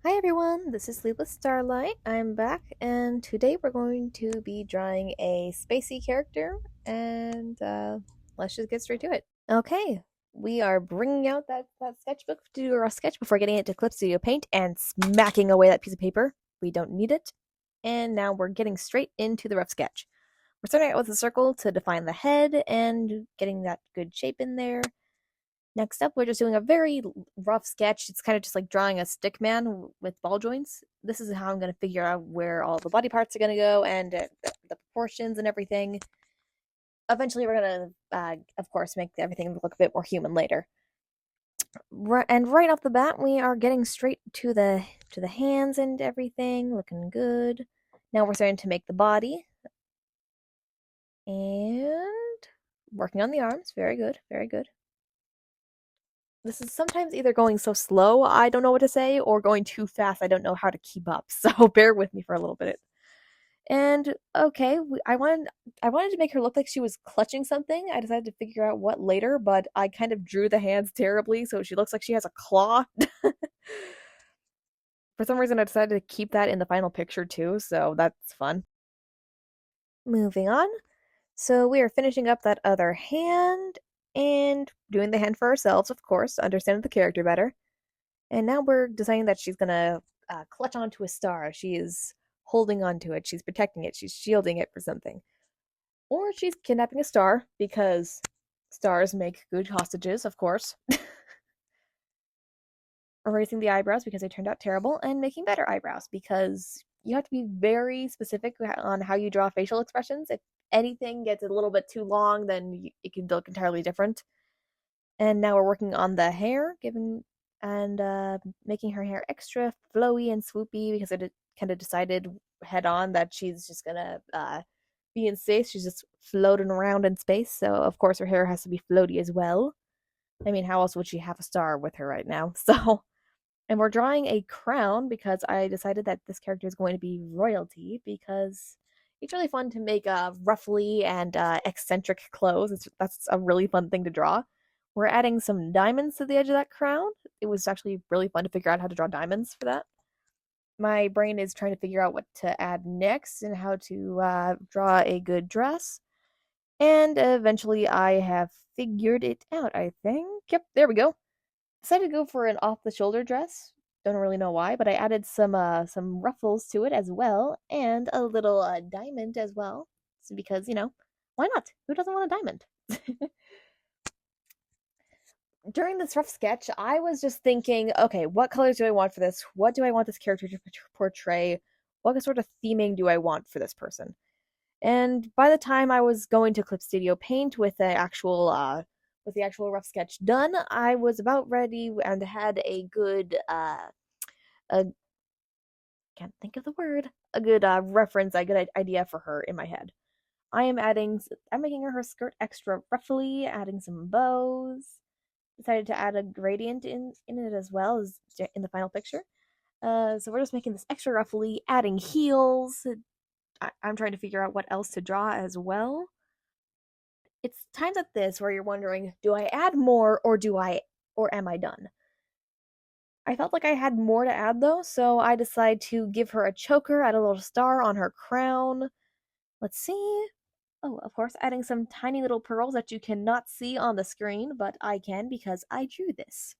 Hi everyone, this is Sleepless Starlight. I'm back, and today we're going to be drawing a spacey character, and let's just get straight to it. Okay, we are bringing out that sketchbook to do our sketch before getting it to Clip Studio Paint and smacking away that piece of paper. We don't need it. And now we're getting straight into the rough sketch. We're starting out with a circle to define the head and getting that good shape in there. Next up, we're just doing a very rough sketch. It's kind of just like drawing a stick man with ball joints. This is how I'm going to figure out where all the body parts are going to go and the proportions and everything. Eventually, we're going to, of course, make everything look a bit more human later. And right off the bat, we are getting straight to the hands and everything, looking good. Now we're starting to make the body and working on the arms. Very good, very good. This is sometimes either going so slow I don't know what to say or going too fast I don't know how to keep up. So bear with me for a little bit. And okay, I wanted to make her look like she was clutching something. I decided to figure out what later, but I kind of drew the hands terribly, so she looks like she has a claw. For some reason, I decided to keep that in the final picture too, so that's fun. Moving on. So we are finishing up that other hand and doing the hand for ourselves, of course, to understand the character better. And now we're deciding that she's gonna clutch onto a star. She is holding onto it. She's protecting it. She's shielding it for something. Or she's kidnapping a star because stars make good hostages, of course. Erasing the eyebrows because they turned out terrible, and making better eyebrows because you have to be very specific on how you draw facial expressions. If anything gets a little bit too long, then it can look entirely different. And now we're working on the hair, giving and making her hair extra flowy and swoopy because I kind of decided head on that she's just gonna be in space. She's just floating around in space, so of course her hair has to be floaty as well. I mean, how else would she have a star with her right now? So, and we're drawing a crown because I decided that this character is going to be royalty because it's really fun to make roughly and eccentric clothes. That's a really fun thing to draw. We're adding some diamonds to the edge of that crown. It was actually really fun to figure out how to draw diamonds for that. My brain is trying to figure out what to add next and how to draw a good dress. And eventually I have figured it out, I think. Yep, there we go. Decided to go for an off the shoulder dress. Don't really know why, but I added some ruffles to it as well, and a little diamond as well. So because why not? Who doesn't want a diamond? During this rough sketch, I was just thinking, okay, what colors do I want for this? What do I want this character to portray? What sort of theming do I want for this person? And by the time I was going to Clip Studio Paint with the actual rough sketch done, I was about ready and had a good a can't think of the word a good reference, a good idea for her in my head. I'm making her skirt extra ruffly, adding some bows. Decided to add a gradient in it as well as in the final picture. So we're just making this extra ruffly, adding heels. I'm trying to figure out what else to draw as well. It's times like this where you're wondering, do I add more or am I done? I felt like I had more to add though, so I decided to give her a choker, add a little star on her crown. Let's see. Oh, of course, adding some tiny little pearls that you cannot see on the screen, but I can because I drew this.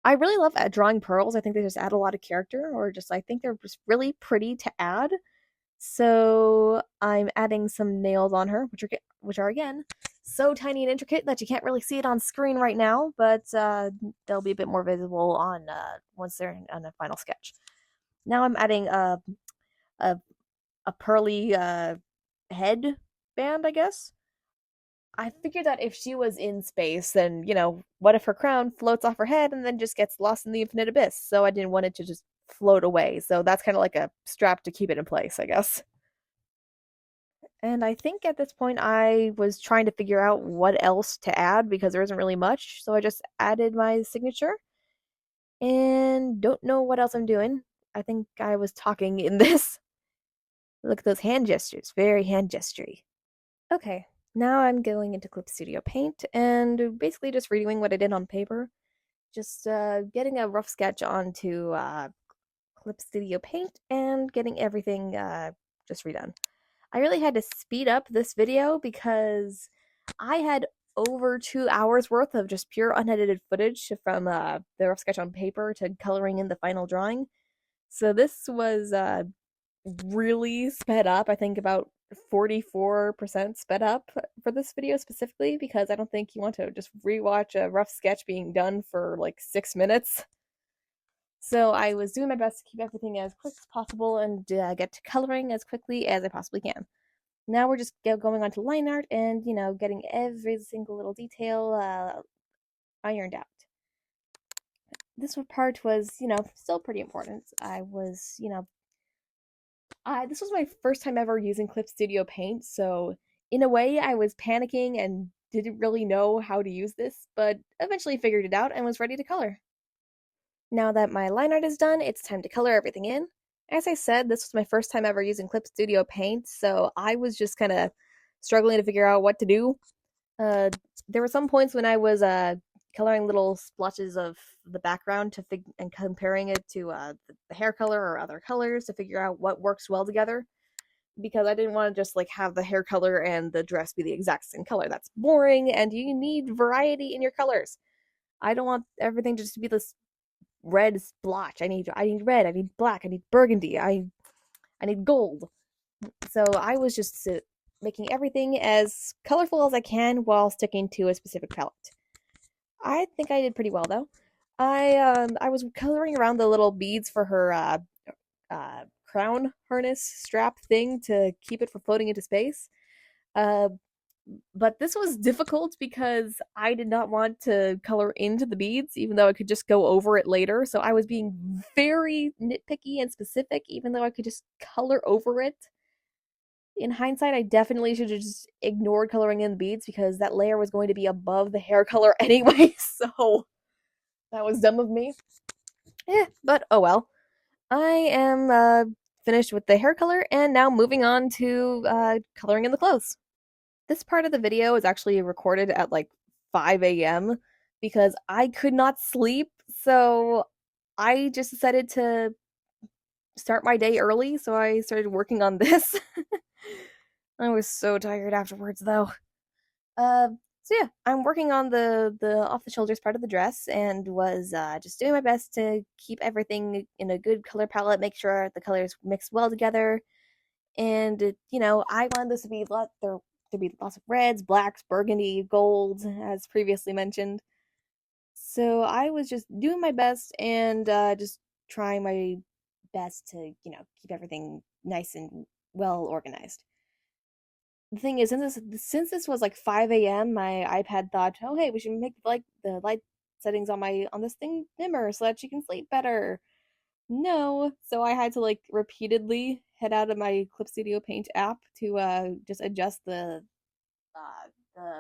I really love drawing pearls. I think they just add a lot of character, or just I think they're just really pretty to add. So I'm adding some nails on her, which are again so tiny and intricate that you can't really see it on screen right now, but they'll be a bit more visible on once they're on a final sketch. Now I'm adding a, a pearly head band, I guess. I figured that if she was in space, then what if her crown floats off her head and then just gets lost in the infinite abyss? So I didn't want it to just float away. So that's kind of like a strap to keep it in place, I guess. And I think at this point I was trying to figure out what else to add because there isn't really much. So I just added my signature and don't know what else I'm doing. I think I was talking in this. Look at those hand gestures, very hand gestury. Okay, now I'm going into Clip Studio Paint and basically just redoing what I did on paper. just getting a rough sketch onto Clip Studio Paint and getting everything just redone. I really had to speed up this video because I had over 2 hours worth of just pure unedited footage from the rough sketch on paper to coloring in the final drawing. So this was really sped up. I think about 44% sped up for this video specifically because I don't think you want to just rewatch a rough sketch being done for like 6 minutes. So I was doing my best to keep everything as quick as possible and get to coloring as quickly as I possibly can. Now we're just going on to line art and, getting every single little detail ironed out. This part was, still pretty important. This was my first time ever using Clip Studio Paint, so in a way I was panicking and didn't really know how to use this, but eventually figured it out and was ready to color. Now that my line art is done, it's time to color everything in. As I said, this was my first time ever using Clip Studio Paint, so I was just kind of struggling to figure out what to do. There were some points when I was coloring little splotches of the background and comparing it to the hair color or other colors to figure out what works well together. Because I didn't want to just like have the hair color and the dress be the exact same color. That's boring, and you need variety in your colors. I don't want everything just to be this red splotch. I need red. I need black. I need burgundy. I need gold. So I was just making everything as colorful as I can while sticking to a specific palette. I think I did pretty well though. I was coloring around the little beads for her crown harness strap thing to keep it from floating into space. But this was difficult because I did not want to color into the beads, even though I could just go over it later. So I was being very nitpicky and specific, even though I could just color over it. In hindsight, I definitely should have just ignored coloring in the beads because that layer was going to be above the hair color anyway, so that was dumb of me. But oh well. I am finished with the hair color and now moving on to coloring in the clothes. This part of the video is actually recorded at like 5 a.m. because I could not sleep, so I just decided to start my day early, so I started working on this. I was so tired afterwards, though. So yeah, I'm working on the off the shoulders part of the dress and was just doing my best to keep everything in a good color palette, make sure the colors mix well together. And I wanted this to be there to be lots of reds, blacks, burgundy, gold, as previously mentioned. So I was just doing my best and just trying my best to keep everything nice and well organized. The thing is, since this was like 5 a.m., my iPad thought, oh hey, we should make like the light settings on this thing dimmer so that she can sleep better. No, so I had to like repeatedly head out of my Clip Studio Paint app to just adjust the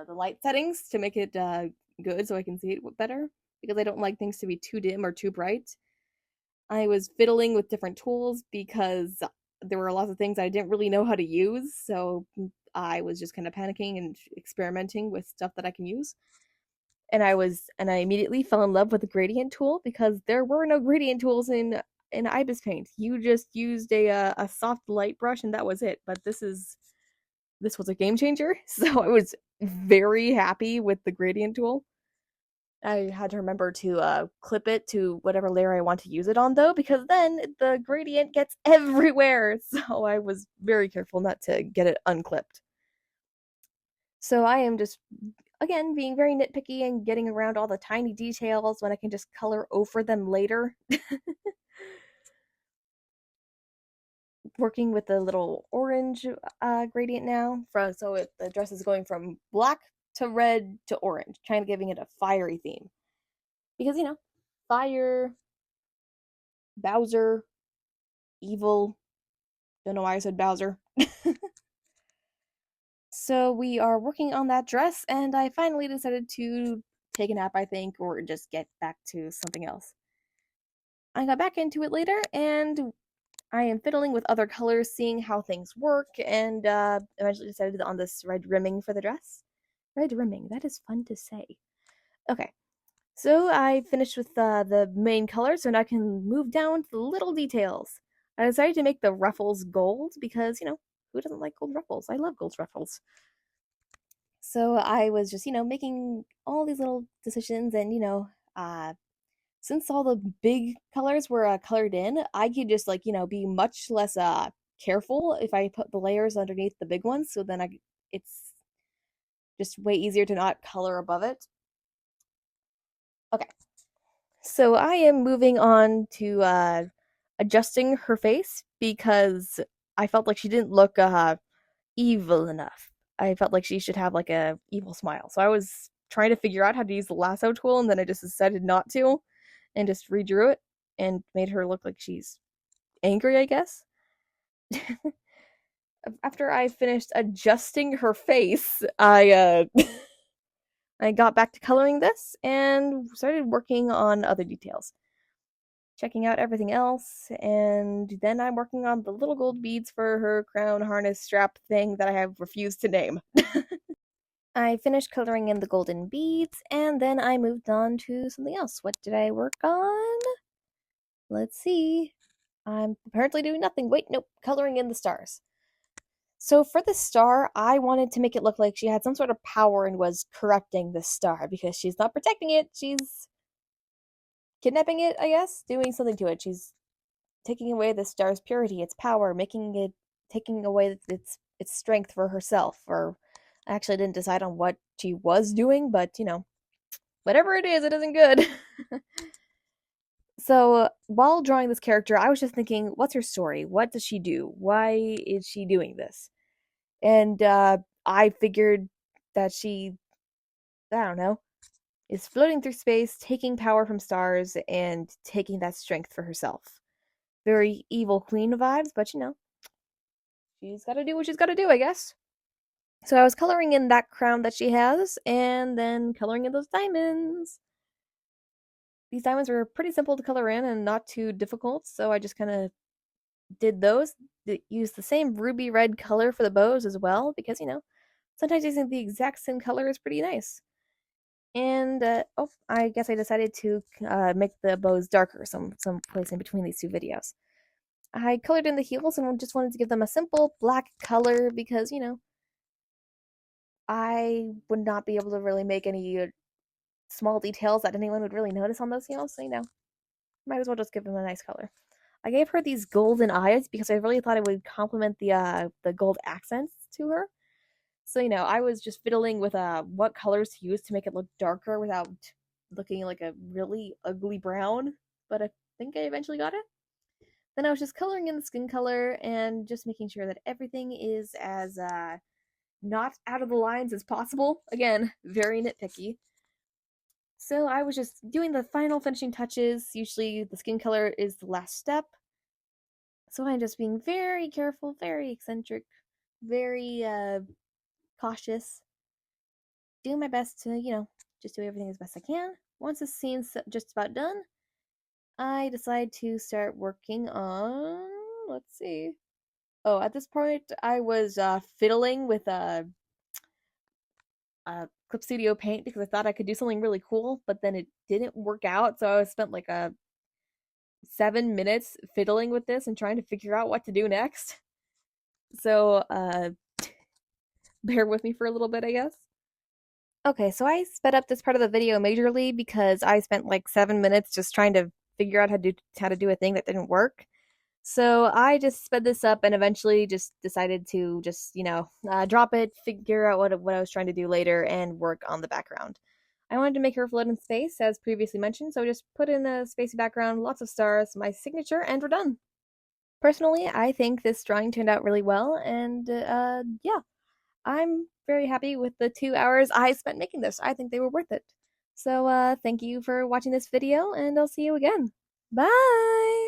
light settings to make it good so I can see it better because I don't like things to be too dim or too bright. I was fiddling with different tools because there were lots of things I didn't really know how to use, so I was just kind of panicking and experimenting with stuff that I can use. And I immediately fell in love with the gradient tool because there were no gradient tools in Ibis Paint. You just used a soft light brush and that was it. But this was a game changer, so I was very happy with the gradient tool. I had to remember to clip it to whatever layer I want to use it on, though, because then the gradient gets everywhere. So I was very careful not to get it unclipped. So I am just, again, being very nitpicky and getting around all the tiny details when I can just color over them later. Working with the little orange gradient now. The dress is going from black to red to orange, kind of giving it a fiery theme. Because, fire, Bowser, evil. Don't know why I said Bowser. So we are working on that dress, and I finally decided to take a nap, I think, or just get back to something else. I got back into it later, and I am fiddling with other colors, seeing how things work, and eventually decided on this red rimming for the dress. Red rimming, that is fun to say. Okay, So I finished with the main color, so now I can move down to the little details. I decided to make the ruffles gold because, who doesn't like gold ruffles? I love gold ruffles. So I was just, making all these little decisions and, since all the big colors were colored in, I could just like, be much less careful if I put the layers underneath the big ones, so then it's just way easier to not color above it. Okay. So I am moving on to adjusting her face because I felt like she didn't look evil enough. I felt like she should have like a evil smile. So I was trying to figure out how to use the lasso tool, and then I just decided not to, and just redrew it and made her look like she's angry, I guess. After I finished adjusting her face, I got back to coloring this and started working on other details. Checking out everything else, and then I'm working on the little gold beads for her crown harness strap thing that I have refused to name. I finished coloring in the golden beads, and then I moved on to something else. What did I work on? Let's see. I'm apparently doing nothing. Wait, nope, coloring in the stars. So for the star, I wanted to make it look like she had some sort of power and was corrupting the star because she's not protecting it. She's kidnapping it, I guess, doing something to it. She's taking away the star's purity, its power, taking away its strength for herself. Or I actually didn't decide on what she was doing, but whatever it is, it isn't good. So while drawing this character, I was just thinking, what's her story? What does she do? Why is she doing this? And I figured that she, I don't know, is floating through space, taking power from stars, and taking that strength for herself. Very evil queen vibes, but she's got to do what she's got to do, I guess. So I was coloring in that crown that she has, and then coloring in those diamonds. These diamonds were pretty simple to color in and not too difficult, so I just kind of did those. Used the same ruby red color for the bows as well, because, sometimes using the exact same color is pretty nice. And, I guess I decided to make the bows darker some place in between these two videos. I colored in the heels and just wanted to give them a simple black color because, I would not be able to really make any small details that anyone would really notice on those heels, so, might as well just give them a nice color. I gave her these golden eyes because I really thought it would complement the gold accents to her. So, I was just fiddling with what colors to use to make it look darker without looking like a really ugly brown, but I think I eventually got it. Then I was just coloring in the skin color and just making sure that everything is as not out of the lines as possible. Again, very nitpicky. So I was just doing the final finishing touches. Usually the skin color is the last step. So I'm just being very careful, very eccentric, very cautious. Doing my best to, just do everything as best I can. Once the scene's just about done, I decide to start working on, let's see. Oh, at this point, I was fiddling with Clip Studio Paint because I thought I could do something really cool, but then it didn't work out. So I spent like 7 minutes fiddling with this and trying to figure out what to do next. So bear with me for a little bit, I guess. Okay, so I sped up this part of the video majorly because I spent like 7 minutes just trying to figure out how to do a thing that didn't work. So I just sped this up and eventually just decided to just, drop it, figure out what I was trying to do later, and work on the background. I wanted to make her float in space, as previously mentioned, so I just put in a spacey background, lots of stars, my signature, and we're done. Personally, I think this drawing turned out really well, and yeah, I'm very happy with the 2 hours I spent making this. I think they were worth it. So thank you for watching this video, and I'll see you again. Bye!